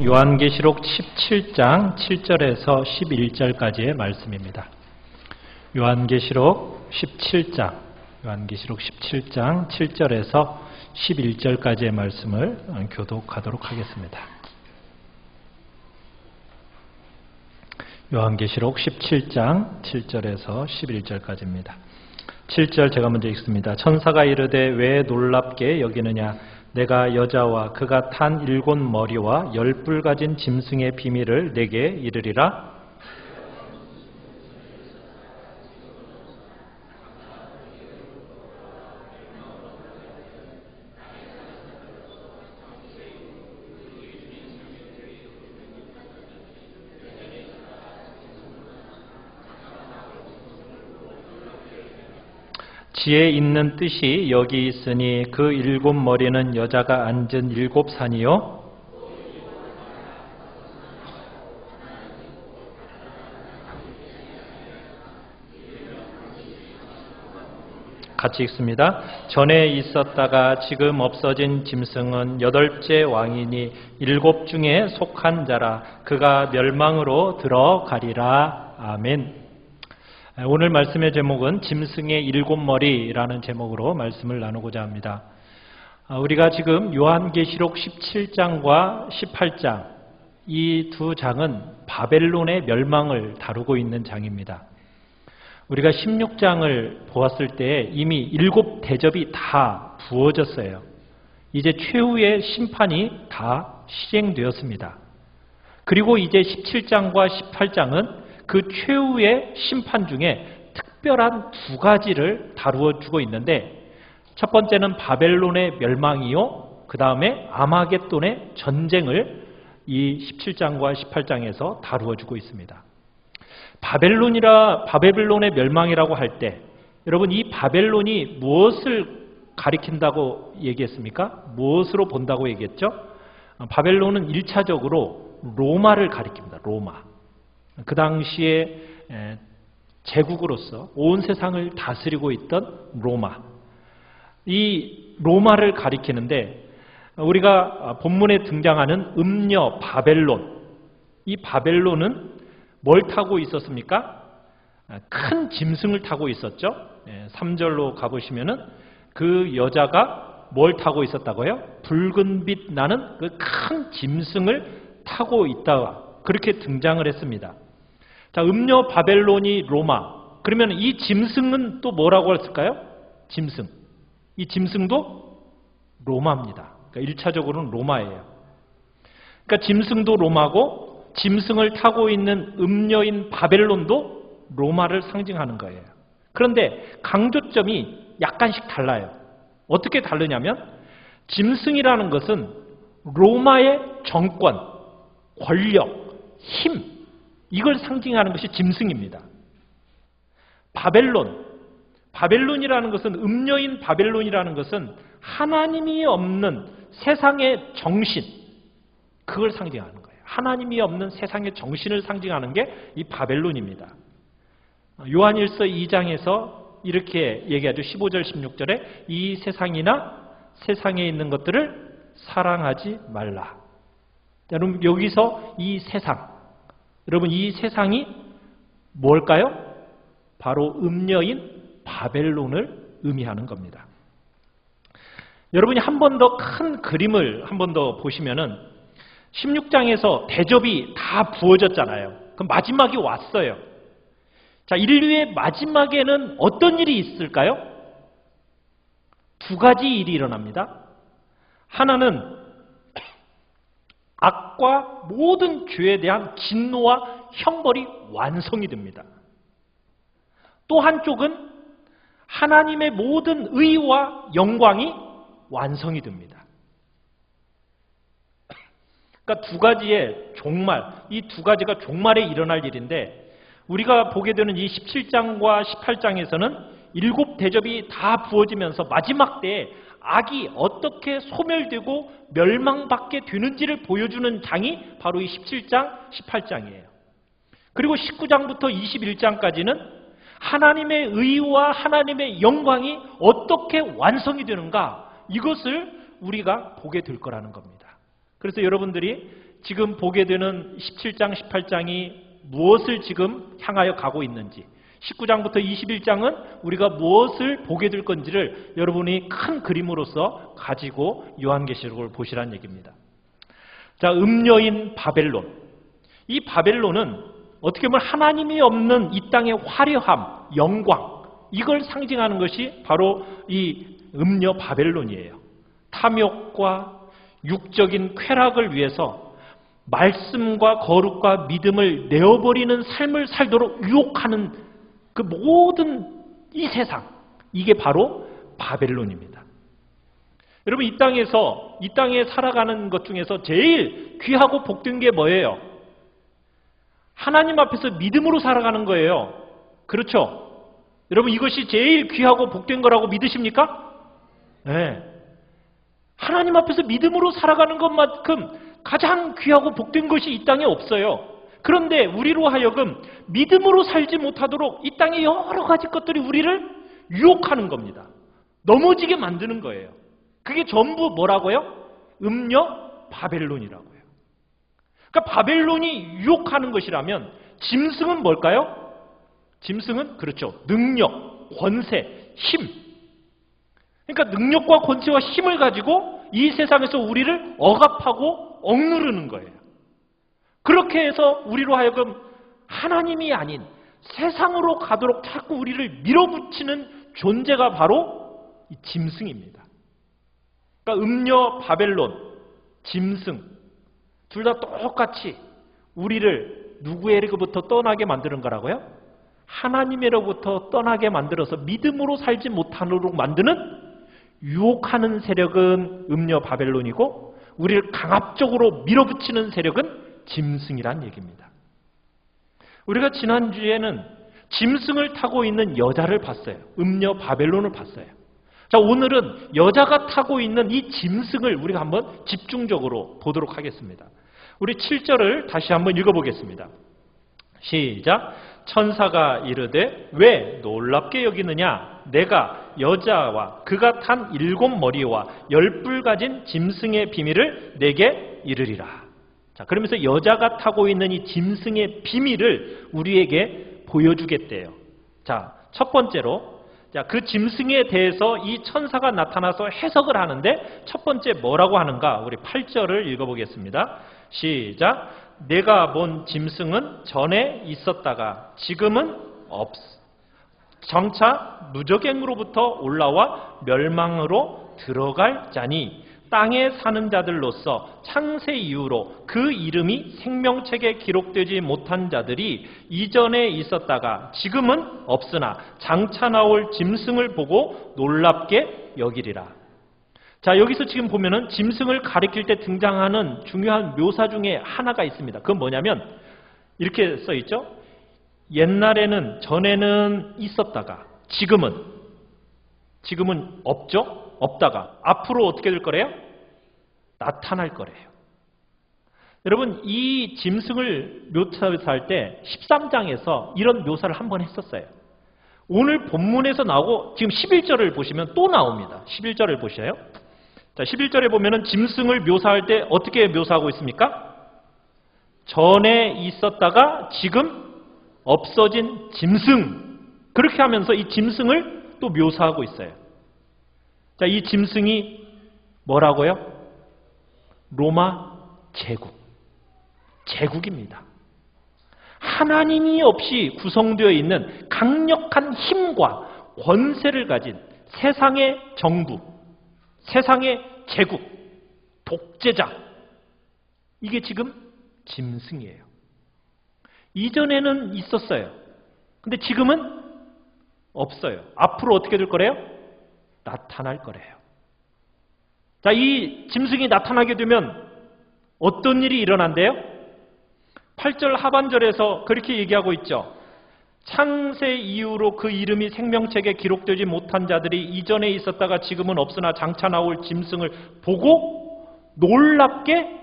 요한계시록 17장 7절에서 11절까지의 말씀입니다. 요한계시록 17장 7절에서 11절까지의 말씀을 교독하도록 하겠습니다. 요한계시록 17장 7절에서 11절까지입니다. 7절 제가 먼저 읽습니다. 천사가 이르되 왜 놀랍게 여기느냐? 내가 여자와 그가 탄 7 머리와 10뿔 가진 짐승의 비밀을 내게 이르리라. 지혜 있는 뜻이 여기 있으니 그 7 머리는 여자가 앉은 7 산이요. 같이 읽습니다. 전에 있었다가 지금 없어진 짐승은 8째 왕이니 7 중에 속한 자라. 그가 멸망으로 들어가리라. 아멘. 오늘 말씀의 제목은 짐승의 7 머리라는 제목으로 말씀을 나누고자 합니다. 우리가 지금 요한계시록 17장과 18장 이 두 장은 바벨론의 멸망을 다루고 있는 장입니다. 우리가 16장을 보았을 때 이미 7 대접이 다 부어졌어요. 이제 최후의 심판이 다 시행되었습니다. 그리고 이제 17장과 18장은 그 최후의 심판 중에 특별한 2 가지를 다루어 주고 있는데, 첫 번째는 바벨론의 멸망이요, 그 다음에 아마겟돈의 전쟁을 이 17장과 18장에서 다루어 주고 있습니다. 바벨론의 멸망이라고 할 때 여러분, 이 바벨론이 무엇을 가리킨다고 얘기했습니까? 무엇으로 본다고 얘기했죠? 바벨론은 1차적으로 로마를 가리킵니다. 로마. 그 당시에 제국으로서 온 세상을 다스리고 있던 로마. 이 로마를 가리키는데, 우리가 본문에 등장하는 음녀 바벨론, 이 바벨론은 뭘 타고 있었습니까? 큰 짐승을 타고 있었죠. 3절로 가보시면은 그 여자가 뭘 타고 있었다고요? 붉은 빛 나는 그 큰 짐승을 타고 있다, 그렇게 등장을 했습니다. 자, 음녀 바벨론이 로마. 그러면 이 짐승은 또 뭐라고 했을까요? 짐승. 이 짐승도 로마입니다. 그러니까 1차적으로는 로마예요. 그러니까 짐승도 로마고, 짐승을 타고 있는 음녀인 바벨론도 로마를 상징하는 거예요. 그런데 강조점이 약간씩 달라요. 어떻게 다르냐면, 짐승이라는 것은 로마의 정권, 권력, 힘, 이걸 상징하는 것이 짐승입니다. 바벨론이라는 것은, 음녀인 바벨론이라는 것은 하나님이 없는 세상의 정신, 그걸 상징하는 거예요. 하나님이 없는 세상의 정신을 상징하는 게 이 바벨론입니다. 요한일서 2장에서 이렇게 얘기하죠. 15절 16절에 이 세상이나 세상에 있는 것들을 사랑하지 말라. 여러분, 여기서 이 세상, 여러분, 이 세상이 뭘까요? 바로 음녀인 바벨론을 의미하는 겁니다. 여러분이 한 번 더 큰 그림을 한 번 더 보시면은 16장에서 대접이 다 부어졌잖아요. 그럼 마지막이 왔어요. 자, 인류의 마지막에는 어떤 일이 있을까요? 2 가지 일이 일어납니다. 하나는 악과 모든 죄에 대한 진노와 형벌이 완성이 됩니다. 또 한쪽은 하나님의 모든 의와 영광이 완성이 됩니다. 그러니까 2 가지의 종말, 이 2 가지가 종말에 일어날 일인데, 우리가 보게 되는 이 17장과 18장에서는 7 대접이 다 부어지면서 마지막 때에 악이 어떻게 소멸되고 멸망받게 되는지를 보여주는 장이 바로 이 17장, 18장이에요. 그리고 19장부터 21장까지는 하나님의 의와 하나님의 영광이 어떻게 완성이 되는가, 이것을 우리가 보게 될 거라는 겁니다. 그래서 여러분들이 지금 보게 되는 17장, 18장이 무엇을 지금 향하여 가고 있는지, 19장부터 21장은 우리가 무엇을 보게 될 건지를 여러분이 큰 그림으로서 가지고 요한계시록을 보시라는 얘기입니다. 자, 음녀인 바벨론. 이 바벨론은 어떻게 보면 하나님이 없는 이 땅의 화려함, 영광, 이걸 상징하는 것이 바로 이 음녀 바벨론이에요. 탐욕과 육적인 쾌락을 위해서 말씀과 거룩과 믿음을 내어버리는 삶을 살도록 유혹하는 그 모든 이 세상, 이게 바로 바벨론입니다. 여러분, 이 땅에 살아가는 것 중에서 제일 귀하고 복된 게 뭐예요? 하나님 앞에서 믿음으로 살아가는 거예요. 그렇죠? 여러분, 이것이 제일 귀하고 복된 거라고 믿으십니까? 네. 하나님 앞에서 믿음으로 살아가는 것만큼 가장 귀하고 복된 것이 이 땅에 없어요. 그런데 우리로 하여금 믿음으로 살지 못하도록 이 땅의 여러 가지 것들이 우리를 유혹하는 겁니다. 넘어지게 만드는 거예요. 그게 전부 뭐라고요? 음녀 바벨론이라고요. 그러니까 바벨론이 유혹하는 것이라면 짐승은 뭘까요? 짐승은 그렇죠. 능력, 권세, 힘. 그러니까 능력과 권세와 힘을 가지고 이 세상에서 우리를 억압하고 억누르는 거예요. 그렇게 해서 우리로 하여금 하나님이 아닌 세상으로 가도록 자꾸 우리를 밀어붙이는 존재가 바로 이 짐승입니다. 그러니까 음녀 바벨론, 짐승, 둘 다 똑같이 우리를 누구에게로부터 떠나게 만드는 거라고요? 하나님으로부터 떠나게 만들어서 믿음으로 살지 못하도록 만드는 유혹하는 세력은 음녀 바벨론이고, 우리를 강압적으로 밀어붙이는 세력은 짐승이란 얘기입니다. 우리가 지난주에는 짐승을 타고 있는 여자를 봤어요. 음녀 바벨론을 봤어요. 자, 오늘은 여자가 타고 있는 이 짐승을 우리가 한번 집중적으로 보도록 하겠습니다. 우리 7절을 다시 한번 읽어보겠습니다. 시작. 천사가 이르되 왜 놀랍게 여기느냐? 내가 여자와 그가 탄 7머리와 10뿔 가진 짐승의 비밀을 내게 이르리라. 자, 그러면서 여자가 타고 있는 이 짐승의 비밀을 우리에게 보여주겠대요. 자, 첫 번째로, 자, 그 짐승에 대해서 이 천사가 나타나서 해석을 하는데 첫 번째 뭐라고 하는가? 우리 8절을 읽어보겠습니다. 시작. 내가 본 짐승은 전에 있었다가 지금은 없어. 정차 무저갱으로부터 올라와 멸망으로 들어갈 자니 땅에 사는 자들로서 창세 이후로 그 이름이 생명책에 기록되지 못한 자들이 이전에 있었다가 지금은 없으나 장차 나올 짐승을 보고 놀랍게 여기리라. 자, 여기서 지금 보면은 짐승을 가리킬 때 등장하는 중요한 묘사 중에 하나가 있습니다. 그건 뭐냐면 이렇게 써 있죠. 옛날에는, 전에는 있었다가 지금은 없죠. 없다가 앞으로 어떻게 될 거래요? 나타날 거래요. 여러분, 이 짐승을 묘사할 때 13장에서 이런 묘사를 한번 했었어요. 오늘 본문에서 나오고 지금 11절을 보시면 또 나옵니다. 11절을 보셔요. 자, 11절에 보면은 짐승을 묘사할 때 어떻게 묘사하고 있습니까? 전에 있었다가 지금 없어진 짐승. 그렇게 하면서 이 짐승을 또 묘사하고 있어요. 자, 이 짐승이 뭐라고요? 로마 제국입니다. 하나님이 없이 구성되어 있는 강력한 힘과 권세를 가진 세상의 정부, 세상의 제국, 독재자, 이게 지금 짐승이에요. 이전에는 있었어요. 근데 지금은 없어요. 앞으로 어떻게 될 거래요? 나타날 거래요. 자, 이 짐승이 나타나게 되면 어떤 일이 일어난대요? 8절 하반절에서 그렇게 얘기하고 있죠. 창세 이후로 그 이름이 생명책에 기록되지 못한 자들이 이전에 있었다가 지금은 없으나 장차 나올 짐승을 보고 놀랍게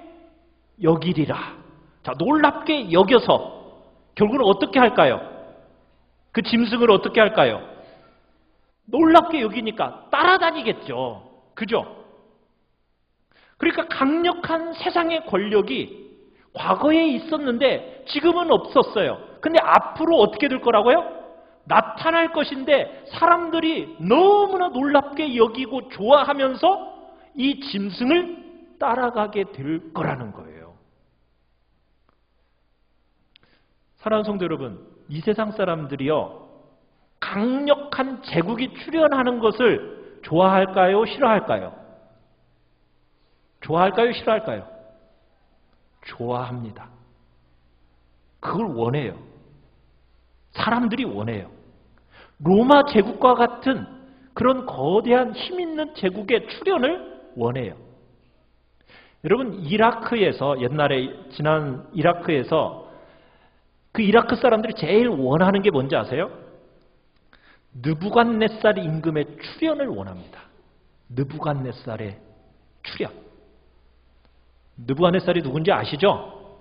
여기리라. 자, 놀랍게 여겨서 결국은 어떻게 할까요? 그 짐승을 어떻게 할까요? 놀랍게 여기니까 따라다니겠죠. 그죠? 그러니까 강력한 세상의 권력이 과거에 있었는데 지금은 없었어요. 근데 앞으로 어떻게 될 거라고요? 나타날 것인데 사람들이 너무나 놀랍게 여기고 좋아하면서 이 짐승을 따라가게 될 거라는 거예요. 사랑하는 성도 여러분, 이 세상 사람들이요, 강력한 제국이 출현하는 것을 좋아할까요? 싫어할까요? 좋아할까요? 싫어할까요? 좋아합니다. 그걸 원해요. 사람들이 원해요. 로마 제국과 같은 그런 거대한 힘 있는 제국의 출현을 원해요. 여러분, 이라크에서, 옛날에 지난 이라크에서 그 이라크 사람들이 제일 원하는 게 뭔지 아세요? 느부갓네살 임금의 출현을 원합니다. 느부갓네살의 출현. 느부갓네살이 누군지 아시죠?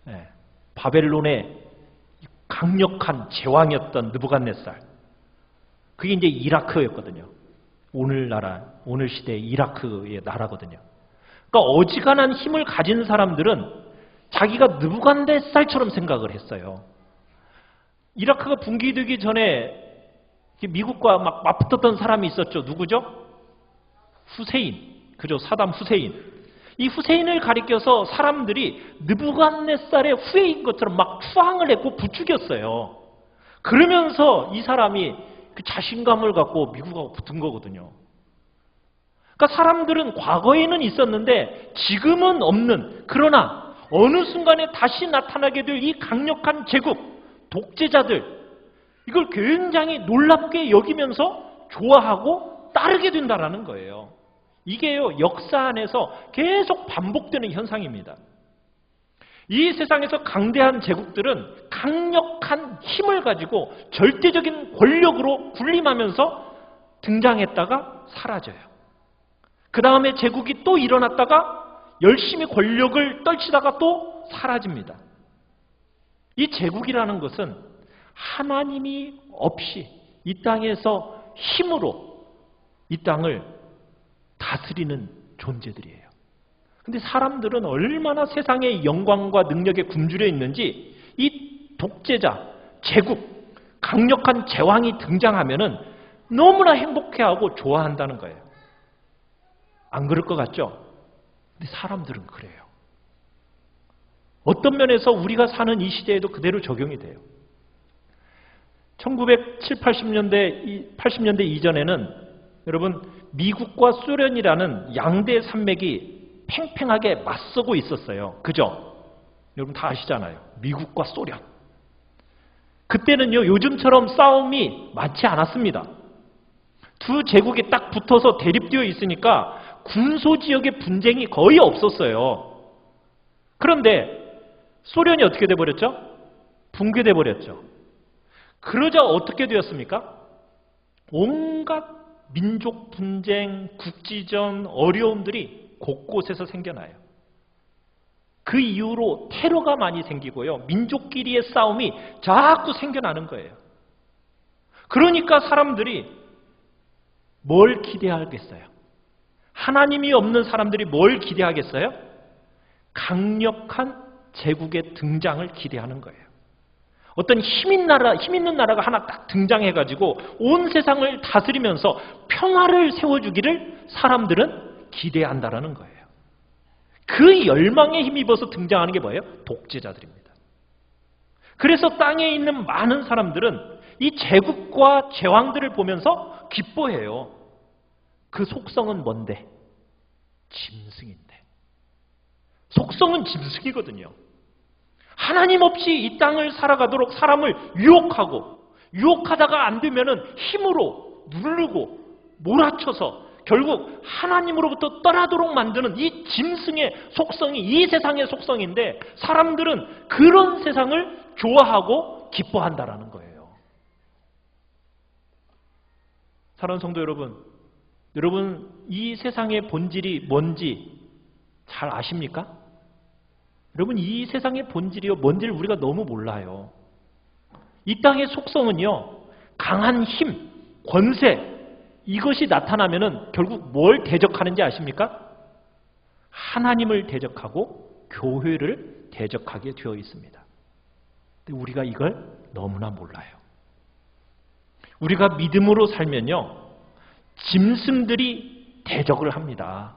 네. 바벨론의 강력한 제왕이었던 느부갓네살. 그게 이제 이라크였거든요. 오늘 시대의 이라크의 나라거든요. 그러니까 어지간한 힘을 가진 사람들은 자기가 느부갓네살처럼 생각을 했어요. 이라크가 붕괴되기 전에 미국과 막 맞붙었던 사람이 있었죠. 누구죠? 후세인. 그죠? 사담 후세인. 이 후세인을 가리켜서 사람들이 느부갓네살의 후예인 것처럼 막 추앙을 했고 부추겼어요. 그러면서 이 사람이 그 자신감을 갖고 미국하고 붙은 거거든요. 그러니까 사람들은 과거에는 있었는데 지금은 없는, 그러나 어느 순간에 다시 나타나게 될 이 강력한 제국, 독재자들, 이걸 굉장히 놀랍게 여기면서 좋아하고 따르게 된다는 거예요. 이게요, 역사 안에서 계속 반복되는 현상입니다. 이 세상에서 강대한 제국들은 강력한 힘을 가지고 절대적인 권력으로 군림하면서 등장했다가 사라져요. 그 다음에 제국이 또 일어났다가 열심히 권력을 떨치다가 또 사라집니다. 이 제국이라는 것은 하나님이 없이 이 땅에서 힘으로 이 땅을 다스리는 존재들이에요. 근데 사람들은 얼마나 세상의 영광과 능력에 굶주려 있는지 이 독재자, 제국, 강력한 제왕이 등장하면은 너무나 행복해하고 좋아한다는 거예요. 안 그럴 것 같죠? 근데 사람들은 그래요. 어떤 면에서 우리가 사는 이 시대에도 그대로 적용이 돼요. 1970, 80년대 이전에는 여러분, 미국과 소련이라는 양대 산맥이 팽팽하게 맞서고 있었어요. 그죠? 여러분 다 아시잖아요. 미국과 소련. 그때는요, 요즘처럼 싸움이 많지 않았습니다. 두 제국이 딱 붙어서 대립되어 있으니까 군소지역의 분쟁이 거의 없었어요. 그런데 소련이 어떻게 돼버렸죠? 붕괴돼 버렸죠. 그러자 어떻게 되었습니까? 온갖 민족 분쟁, 국지전, 어려움들이 곳곳에서 생겨나요. 그 이후로 테러가 많이 생기고요. 민족끼리의 싸움이 자꾸 생겨나는 거예요. 그러니까 사람들이 뭘 기대하겠어요? 하나님이 없는 사람들이 뭘 기대하겠어요? 강력한 제국의 등장을 기대하는 거예요. 어떤 힘 있는 나라가 하나 딱 등장해가지고 온 세상을 다스리면서 평화를 세워주기를 사람들은 기대한다라는 거예요. 그 열망에 힘입어서 등장하는 게 뭐예요? 독재자들입니다. 그래서 땅에 있는 많은 사람들은 이 제국과 제왕들을 보면서 기뻐해요. 그 속성은 뭔데? 짐승인데. 속성은 짐승이거든요. 하나님 없이 이 땅을 살아가도록 사람을 유혹하다가 안 되면은 힘으로 누르고 몰아쳐서 결국 하나님으로부터 떠나도록 만드는 이 짐승의 속성이 이 세상의 속성인데 사람들은 그런 세상을 좋아하고 기뻐한다라는 거예요. 사랑하는 성도 여러분, 이 세상의 본질이 뭔지 잘 아십니까? 여러분, 이 세상의 본질이요, 뭔지를 우리가 너무 몰라요. 이 땅의 속성은요, 강한 힘, 권세, 이것이 나타나면은 결국 뭘 대적하는지 아십니까? 하나님을 대적하고 교회를 대적하게 되어 있습니다. 근데 우리가 이걸 너무나 몰라요. 우리가 믿음으로 살면요, 짐승들이 대적을 합니다.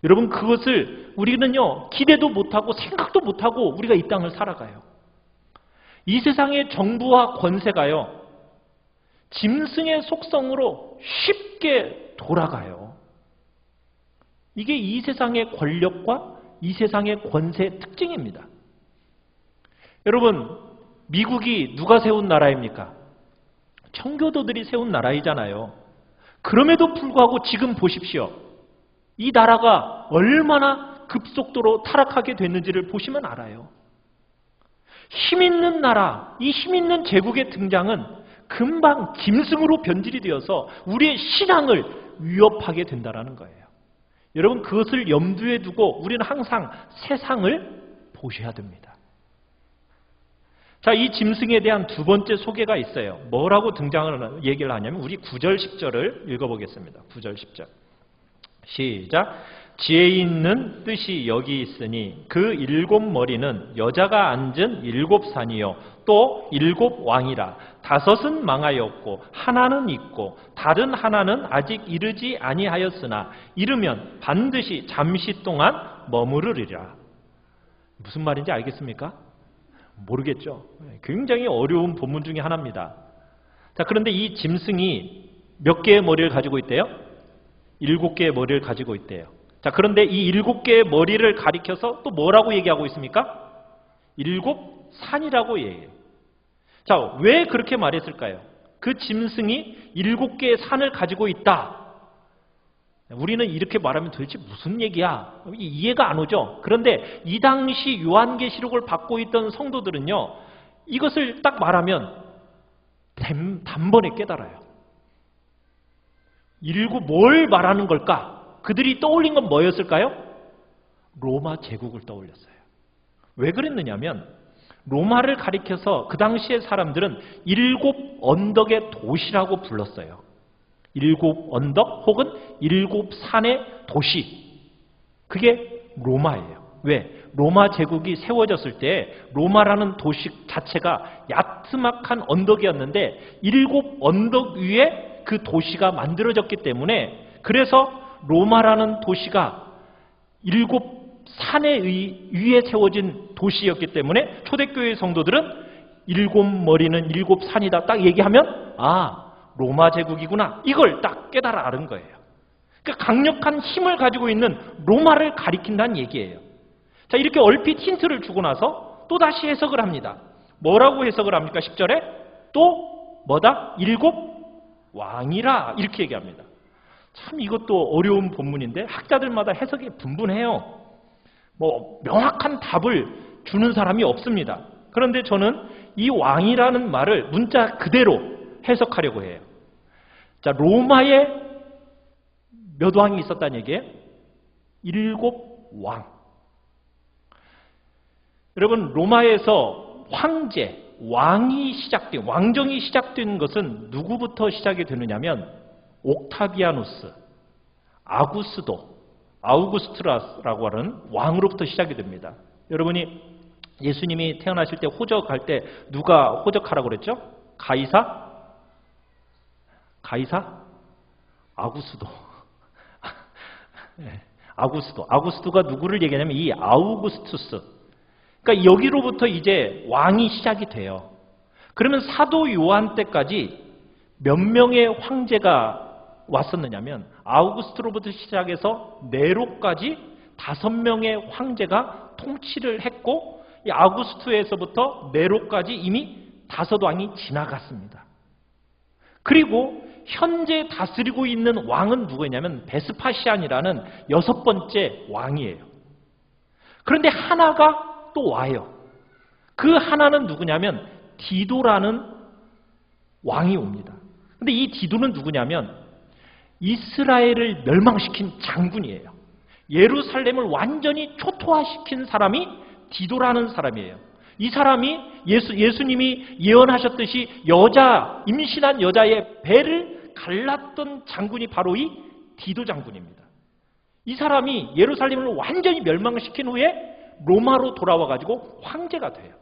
여러분, 그것을 우리는요, 기대도 못하고 생각도 못하고 우리가 이 땅을 살아가요. 이 세상의 정부와 권세가요, 짐승의 속성으로 쉽게 돌아가요. 이게 이 세상의 권력과 이 세상의 권세의 특징입니다. 여러분, 미국이 누가 세운 나라입니까? 청교도들이 세운 나라이잖아요. 그럼에도 불구하고 지금 보십시오. 이 나라가 얼마나 급속도로 타락하게 됐는지를 보시면 알아요. 힘있는 나라, 이 힘있는 제국의 등장은 금방 짐승으로 변질이 되어서 우리의 신앙을 위협하게 된다는 거예요. 여러분, 그것을 염두에 두고 우리는 항상 세상을 보셔야 됩니다. 자, 이 짐승에 대한 두 번째 소개가 있어요. 뭐라고 얘기를 하냐면 우리 9절 10절을 읽어보겠습니다. 9절 10절 시작. 지혜 있는 뜻이 여기 있으니 그 7머리는 여자가 앉은 7산이요 또 7왕이라. 5은 망하였고 하나는 있고 다른 하나는 아직 이르지 아니하였으나 이르면 반드시 잠시 동안 머무르리라. 무슨 말인지 알겠습니까? 모르겠죠. 굉장히 어려운 본문 중에 하나입니다. 자, 그런데 이 짐승이 몇 개의 머리를 가지고 있대요? 7개의 머리를 가지고 있대요. 자, 그런데 이 7개의 머리를 가리켜서 또 뭐라고 얘기하고 있습니까? 7산이라고 얘기해요. 자, 왜 그렇게 말했을까요? 그 짐승이 7개의 산을 가지고 있다. 우리는 이렇게 말하면 도대체 무슨 얘기야? 이해가 안 오죠? 그런데 이 당시 요한계시록을 받고 있던 성도들은요, 이것을 딱 말하면 단번에 깨달아요. 뭘 말하는 걸까? 그들이 떠올린 건 뭐였을까요? 로마 제국을 떠올렸어요. 왜 그랬느냐면 로마를 가리켜서 그 당시의 사람들은 7 언덕의 도시라고 불렀어요. 7 언덕 혹은 7 산의 도시. 그게 로마예요. 왜? 로마 제국이 세워졌을 때 로마라는 도시 자체가 야트막한 언덕이었는데 7 언덕 위에 그 도시가 만들어졌기 때문에, 그래서 로마라는 도시가 7 산에 위에 세워진 도시였기 때문에 초대교회 성도들은 7머리는 7산이다 딱 얘기하면 로마 제국이구나, 이걸 딱 깨달아 아는 거예요. 그러니까 강력한 힘을 가지고 있는 로마를 가리킨다는 얘기예요. 자, 이렇게 얼핏 힌트를 주고 나서 또 다시 해석을 합니다. 뭐라고 해석을 합니까? 10절에 또 뭐다? 7 왕이라 이렇게 얘기합니다. 참 이것도 어려운 본문인데 학자들마다 해석이 분분해요. 명확한 답을 주는 사람이 없습니다. 그런데 저는 이 왕이라는 말을 문자 그대로 해석하려고 해요. 자, 로마에 몇 왕이 있었다는 얘기예요? 7 왕. 여러분, 로마에서 황제, 왕정이 시작된 것은 누구부터 시작이 되느냐면 옥타비아누스, 아우구스투스라고 하는 왕으로부터 시작이 됩니다. 여러분이 예수님이 태어나실 때 호적할 때 누가 호적하라고 그랬죠? 가이사? 아구스도. 아구스도가 누구를 얘기하냐면 이 아우구스투스. 그러니까 여기로부터 이제 왕이 시작이 돼요. 그러면 사도 요한 때까지 몇 명의 황제가 왔었느냐면 아우구스트로부터 시작해서 네로까지 5명의 황제가 통치를 했고, 이 아우구스트에서부터 네로까지 이미 5왕이 지나갔습니다. 그리고 현재 다스리고 있는 왕은 누구냐면 베스파시안이라는 6번째 왕이에요. 그런데 하나가 또 와요. 그 하나는 누구냐면 디도라는 왕이 옵니다. 근데 이 디도는 누구냐면 이스라엘을 멸망시킨 장군이에요. 예루살렘을 완전히 초토화시킨 사람이 디도라는 사람이에요. 이 사람이 예수님이 예언하셨듯이 임신한 여자의 배를 갈랐던 장군이 바로 이 디도 장군입니다. 이 사람이 예루살렘을 완전히 멸망시킨 후에 로마로 돌아와가지고 황제가 돼요.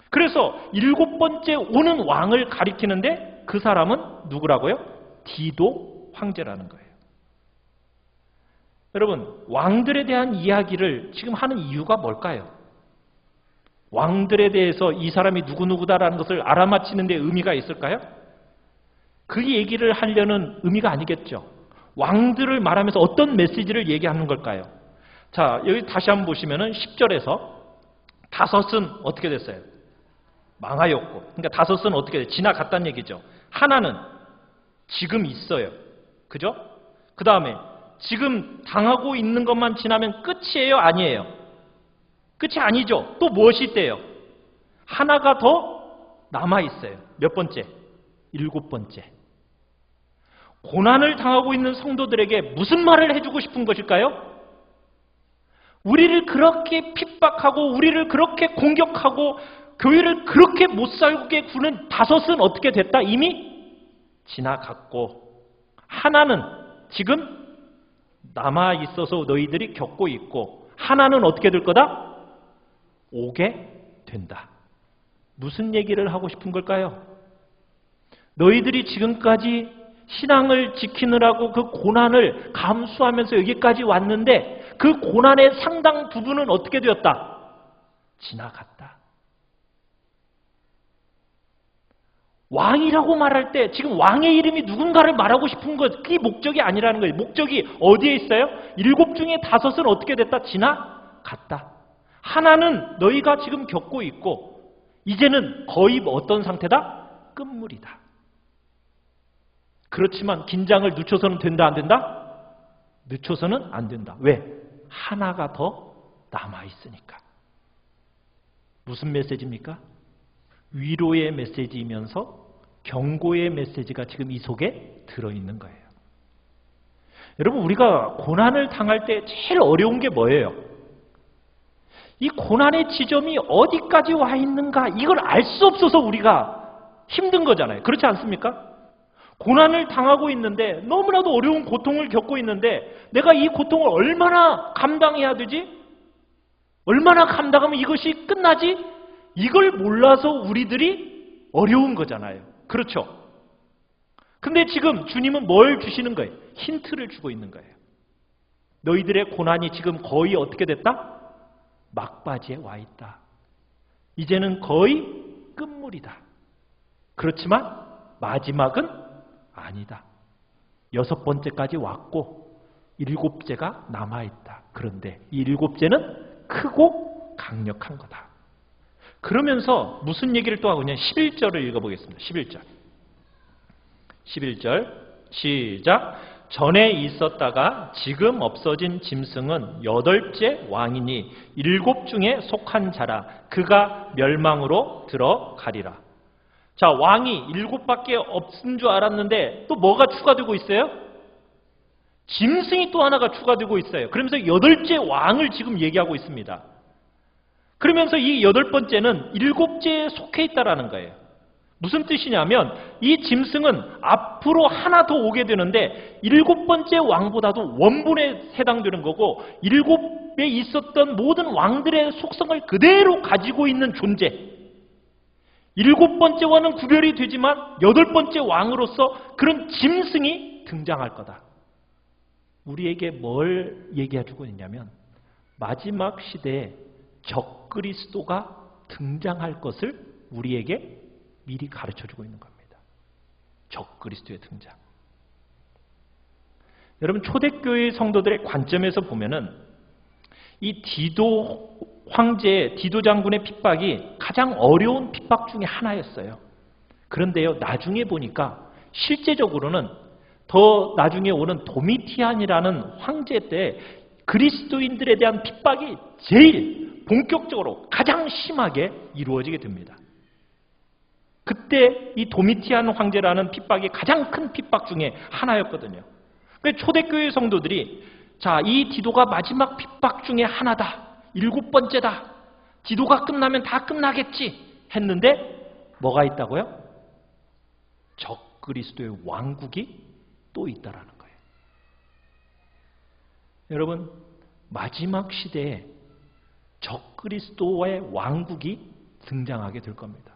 그래서 7번째 오는 왕을 가리키는데 그 사람은 누구라고요? 디도 황제라는 거예요. 여러분, 왕들에 대한 이야기를 지금 하는 이유가 뭘까요? 왕들에 대해서 이 사람이 누구누구다라는 것을 알아맞히는 데 의미가 있을까요? 그 얘기를 하려는 의미가 아니겠죠. 왕들을 말하면서 어떤 메시지를 얘기하는 걸까요? 자, 여기 다시 한번 보시면은 10절에서 다섯은 어떻게 됐어요? 망하였고. 그러니까 다섯은 어떻게 돼요? 지나갔다는 얘기죠. 하나는 지금 있어요. 그죠? 그 다음에 지금 당하고 있는 것만 지나면 끝이에요? 아니에요? 끝이 아니죠. 또 무엇이 있대요? 하나가 더 남아있어요. 몇 번째? 7번째. 고난을 당하고 있는 성도들에게 무슨 말을 해주고 싶은 것일까요? 우리를 그렇게 핍박하고 우리를 그렇게 공격하고 교회를 그렇게 못 살게 구는 다섯은 어떻게 됐다? 이미 지나갔고 하나는 지금 남아있어서 너희들이 겪고 있고 하나는 어떻게 될 거다? 오게 된다. 무슨 얘기를 하고 싶은 걸까요? 너희들이 지금까지 신앙을 지키느라고 그 고난을 감수하면서 여기까지 왔는데 그 고난의 상당 부분은 어떻게 되었다? 지나갔다. 왕이라고 말할 때 지금 왕의 이름이 누군가를 말하고 싶은 것, 그게 목적이 아니라는 거예요. 목적이 어디에 있어요? 7 중에 5은 어떻게 됐다? 지나갔다. 하나는 너희가 지금 겪고 있고 이제는 거의 어떤 상태다? 끝물이다. 그렇지만 긴장을 늦춰서는 된다 안 된다? 늦춰서는 안 된다. 왜? 하나가 더 남아있으니까. 무슨 메시지입니까? 위로의 메시지이면서 경고의 메시지가 지금 이 속에 들어있는 거예요. 여러분, 우리가 고난을 당할 때 제일 어려운 게 뭐예요? 이 고난의 지점이 어디까지 와 있는가, 이걸 알 수 없어서 우리가 힘든 거잖아요. 그렇지 않습니까? 고난을 당하고 있는데, 너무나도 어려운 고통을 겪고 있는데 내가 이 고통을 얼마나 감당해야 되지? 얼마나 감당하면 이것이 끝나지? 이걸 몰라서 우리들이 어려운 거잖아요. 그렇죠? 근데 지금 주님은 뭘 주시는 거예요? 힌트를 주고 있는 거예요. 너희들의 고난이 지금 거의 어떻게 됐다? 막바지에 와 있다. 이제는 거의 끝물이다. 그렇지만 마지막은 아니다. 6번째까지 왔고 7째가 남아있다. 그런데 이 7째는 크고 강력한 거다. 그러면서 무슨 얘기를 또 하고 있냐? 11절을 읽어보겠습니다. 11절 시작. 전에 있었다가 지금 없어진 짐승은 8째 왕이니 7 중에 속한 자라. 그가 멸망으로 들어가리라. 자, 왕이 7밖에 없은 줄 알았는데 또 뭐가 추가되고 있어요? 짐승이 또 하나가 추가되고 있어요. 그러면서 8째 왕을 지금 얘기하고 있습니다. 그러면서 이 8번째는 7째에 속해 있다라는 거예요. 무슨 뜻이냐면 이 짐승은 앞으로 하나 더 오게 되는데 7번째 왕보다도 원본에 해당되는 거고 7에 있었던 모든 왕들의 속성을 그대로 가지고 있는 존재. 7번째와는 구별이 되지만 8번째 왕으로서 그런 짐승이 등장할 거다. 우리에게 뭘 얘기해주고 있냐면 마지막 시대에 적그리스도가 등장할 것을 우리에게 미리 가르쳐주고 있는 겁니다. 적그리스도의 등장. 여러분, 초대교회 성도들의 관점에서 보면은 이 디도 황제의, 디도 장군의 핍박이 가장 어려운 핍박 중에 하나였어요. 그런데요, 나중에 보니까 실제적으로는 더 나중에 오는 도미티안이라는 황제 때 그리스도인들에 대한 핍박이 제일 본격적으로 가장 심하게 이루어지게 됩니다. 그때 이 도미티안 황제라는 핍박이 가장 큰 핍박 중에 하나였거든요. 그래서 초대교회 성도들이 자, 이 디도가 마지막 핍박 중에 하나다. 7번째다. 디도가 끝나면 다 끝나겠지 했는데 뭐가 있다고요? 적그리스도의 왕국이 또 있다라는 거예요. 여러분, 마지막 시대에 적그리스도의 왕국이 등장하게 될 겁니다.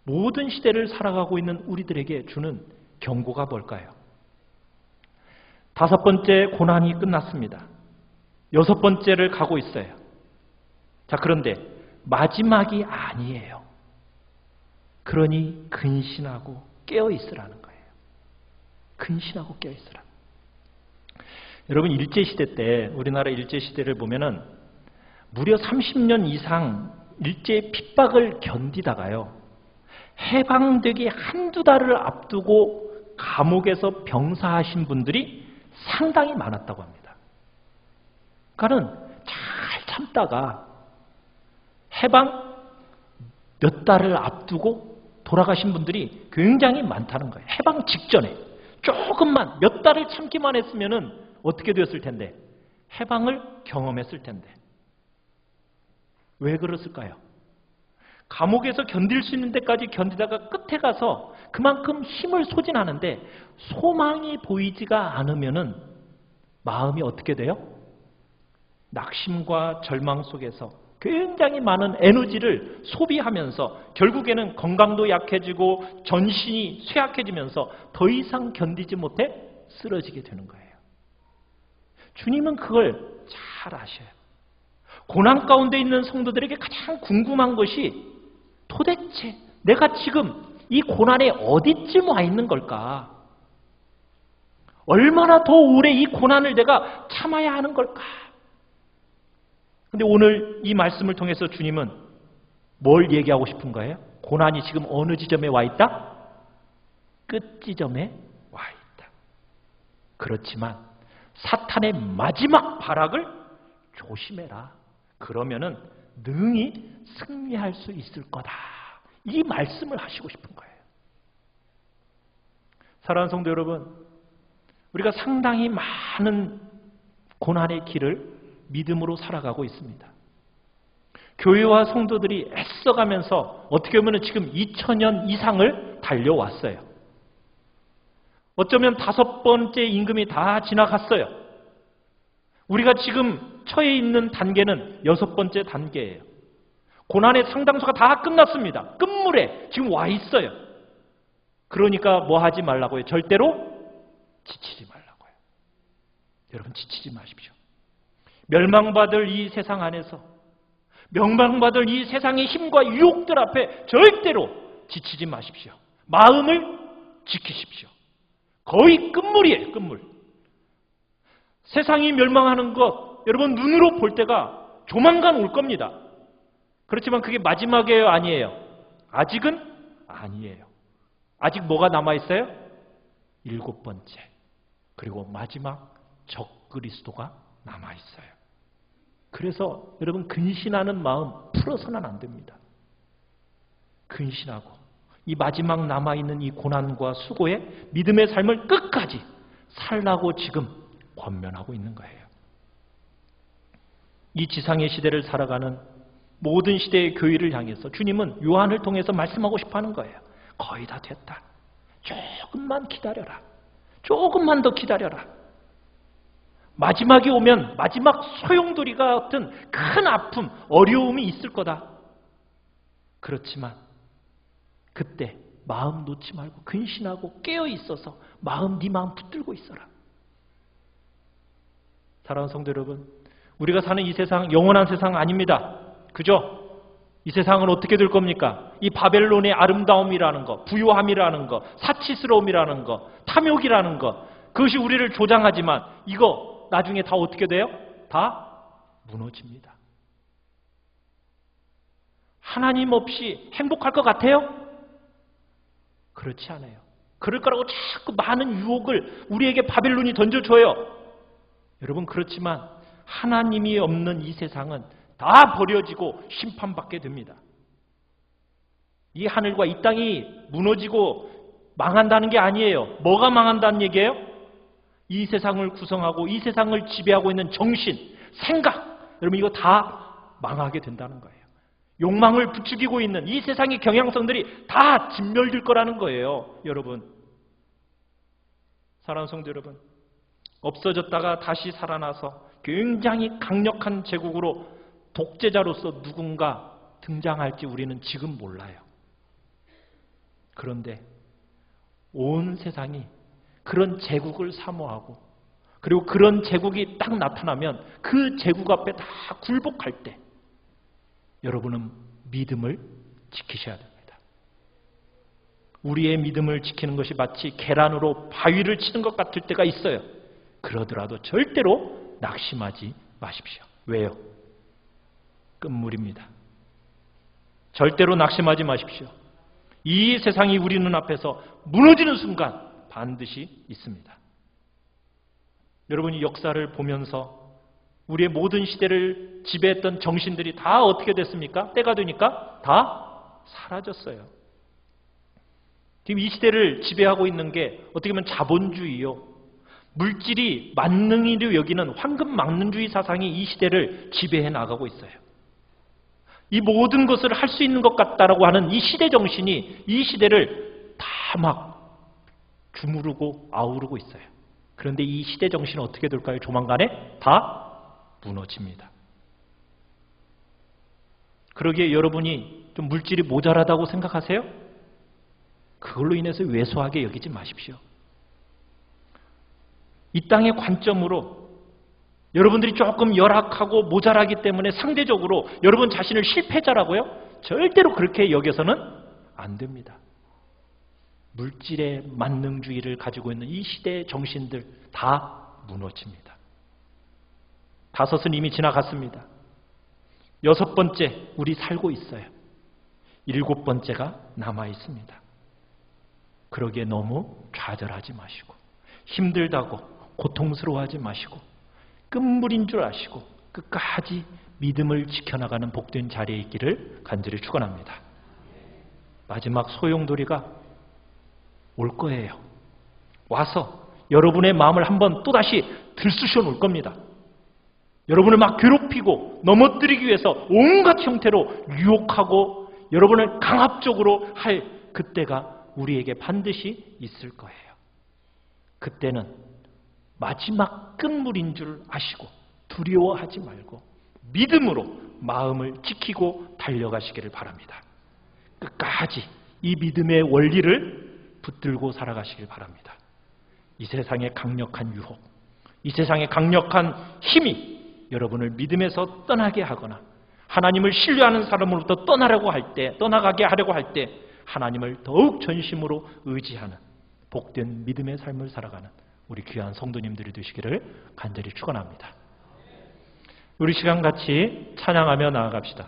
모든 시대를 살아가고 있는 우리들에게 주는 경고가 뭘까요? 5번째 고난이 끝났습니다. 6번째를 가고 있어요. 자, 그런데 마지막이 아니에요. 그러니 근신하고 깨어있으라는 거예요. 근신하고 깨어있으라. 여러분, 일제시대 때, 우리나라 일제시대를 보면은 무려 30년 이상 일제의 핍박을 견디다가요, 해방되기 한두 달을 앞두고 감옥에서 병사하신 분들이 상당히 많았다고 합니다. 그러니까는 잘 참다가 해방 몇 달을 앞두고 돌아가신 분들이 굉장히 많다는 거예요. 해방 직전에 조금만 몇 달을 참기만 했으면은 어떻게 되었을 텐데, 해방을 경험했을 텐데. 왜 그랬을까요? 감옥에서 견딜 수 있는 데까지 견디다가 끝에 가서 그만큼 힘을 소진하는데 소망이 보이지가 않으면은 마음이 어떻게 돼요? 낙심과 절망 속에서 굉장히 많은 에너지를 소비하면서 결국에는 건강도 약해지고 전신이 쇠약해지면서 더 이상 견디지 못해 쓰러지게 되는 거예요. 주님은 그걸 잘 아셔요. 고난 가운데 있는 성도들에게 가장 궁금한 것이 도대체 내가 지금 이 고난에 어디쯤 와 있는 걸까? 얼마나 더 오래 이 고난을 내가 참아야 하는 걸까? 근데 오늘 이 말씀을 통해서 주님은 뭘 얘기하고 싶은 거예요? 고난이 지금 어느 지점에 와 있다? 끝 지점에 와 있다. 그렇지만 사탄의 마지막 발악을 조심해라. 그러면은 능히 승리할 수 있을 거다. 이 말씀을 하시고 싶은 거예요. 사랑하는 성도 여러분, 우리가 상당히 많은 고난의 길을 믿음으로 살아가고 있습니다. 교회와 성도들이 애써가면서 어떻게 보면 지금 2000년 이상을 달려왔어요. 어쩌면 5번째 임금이 다 지나갔어요. 우리가 지금 처해 있는 단계는 6번째 단계예요. 고난의 상당수가 다 끝났습니다. 끝물에 지금 와 있어요. 그러니까 뭐 하지 말라고요? 절대로 지치지 말라고요. 여러분, 지치지 마십시오. 멸망받을 이 세상 안에서, 멸망받을 이 세상의 힘과 유혹들 앞에 절대로 지치지 마십시오. 마음을 지키십시오. 거의 끝물이에요, 끝물. 세상이 멸망하는 것, 여러분 눈으로 볼 때가 조만간 올 겁니다. 그렇지만 그게 마지막이에요, 아니에요? 아직은 아니에요. 아직 뭐가 남아있어요? 7번째. 그리고 마지막 적그리스도가 남아있어요. 그래서 여러분, 근신하는 마음 풀어서는 안 됩니다. 근신하고 이 마지막 남아있는 이 고난과 수고에 믿음의 삶을 끝까지 살라고 지금 권면하고 있는 거예요. 이 지상의 시대를 살아가는 모든 시대의 교회를 향해서 주님은 요한을 통해서 말씀하고 싶어 하는 거예요. 거의 다 됐다. 조금만 기다려라. 조금만 더 기다려라. 마지막이 오면 마지막 소용돌이가 같은 큰 아픔, 어려움이 있을 거다. 그렇지만 그때 마음 놓지 말고 근신하고 깨어 있어서 네 마음 붙들고 있어라. 사랑하는 성도 여러분, 우리가 사는 이 세상 영원한 세상 아닙니다. 그죠? 이 세상은 어떻게 될 겁니까? 이 바벨론의 아름다움이라는 거, 부요함이라는 거, 사치스러움이라는 거, 탐욕이라는 거, 그것이 우리를 조장하지만 이거 나중에 다 어떻게 돼요? 다 무너집니다. 하나님 없이 행복할 것 같아요? 그렇지 않아요. 그럴 거라고 자꾸 많은 유혹을 우리에게 바벨론이 던져줘요. 여러분, 그렇지만 하나님이 없는 이 세상은 다 버려지고 심판받게 됩니다. 이 하늘과 이 땅이 무너지고 망한다는 게 아니에요. 뭐가 망한다는 얘기예요? 이 세상을 구성하고 이 세상을 지배하고 있는 정신, 생각, 여러분 이거 다 망하게 된다는 거예요. 욕망을 부추기고 있는 이 세상의 경향성들이 다 진멸될 거라는 거예요. 여러분, 사랑하는 성도 여러분, 없어졌다가 다시 살아나서 굉장히 강력한 제국으로 독재자로서 누군가 등장할지 우리는 지금 몰라요. 그런데 온 세상이 그런 제국을 사모하고 그리고 그런 제국이 딱 나타나면 그 제국 앞에 다 굴복할 때 여러분은 믿음을 지키셔야 됩니다. 우리의 믿음을 지키는 것이 마치 계란으로 바위를 치는 것 같을 때가 있어요. 그러더라도 절대로 낙심하지 마십시오. 왜요? 끝물입니다. 절대로 낙심하지 마십시오. 이 세상이 우리 눈앞에서 무너지는 순간 반드시 있습니다. 여러분이 역사를 보면서 우리의 모든 시대를 지배했던 정신들이 다 어떻게 됐습니까? 때가 되니까 다 사라졌어요. 지금 이 시대를 지배하고 있는 게 어떻게 보면 자본주의요. 물질이 만능이로 여기는 황금망능주의 사상이 이 시대를 지배해 나가고 있어요. 이 모든 것을 할 수 있는 것 같다라고 하는 이 시대 정신이 이 시대를 다 막 주무르고 아우르고 있어요. 그런데 이 시대 정신은 어떻게 될까요? 조만간에 다 무너집니다. 그러기에 여러분이 좀 물질이 모자라다고 생각하세요? 그걸로 인해서 왜소하게 여기지 마십시오. 이 땅의 관점으로 여러분들이 조금 열악하고 모자라기 때문에 상대적으로 여러분 자신을 실패자라고요? 절대로 그렇게 여겨서는 안 됩니다. 물질의 만능주의를 가지고 있는 이 시대의 정신들 다 무너집니다. 5은 이미 지나갔습니다. 6번째 우리 살고 있어요. 7번째가 남아 있습니다. 그러기에 너무 좌절하지 마시고 힘들다고 고통스러워하지 마시고 끝물인 줄 아시고 끝까지 믿음을 지켜나가는 복된 자리에 있기를 간절히 축원합니다. 마지막 소용돌이가 올 거예요. 와서 여러분의 마음을 한번 또다시 들쑤셔 놓을 겁니다. 여러분을 막 괴롭히고 넘어뜨리기 위해서 온갖 형태로 유혹하고 여러분을 강압적으로 할 그때가 우리에게 반드시 있을 거예요. 그때는 마지막 끝물인 줄 아시고 두려워하지 말고 믿음으로 마음을 지키고 달려가시기를 바랍니다. 끝까지 이 믿음의 원리를 붙들고 살아가시길 바랍니다. 이 세상의 강력한 유혹, 이 세상의 강력한 힘이 여러분을 믿음에서 떠나게 하거나 하나님을 신뢰하는 사람으로부터 떠나가게 하려고 할 때 하나님을 더욱 전심으로 의지하는 복된 믿음의 삶을 살아가는 우리 귀한 성도님들이 되시기를 간절히 축원합니다. 우리 시간 같이 찬양하며 나아갑시다.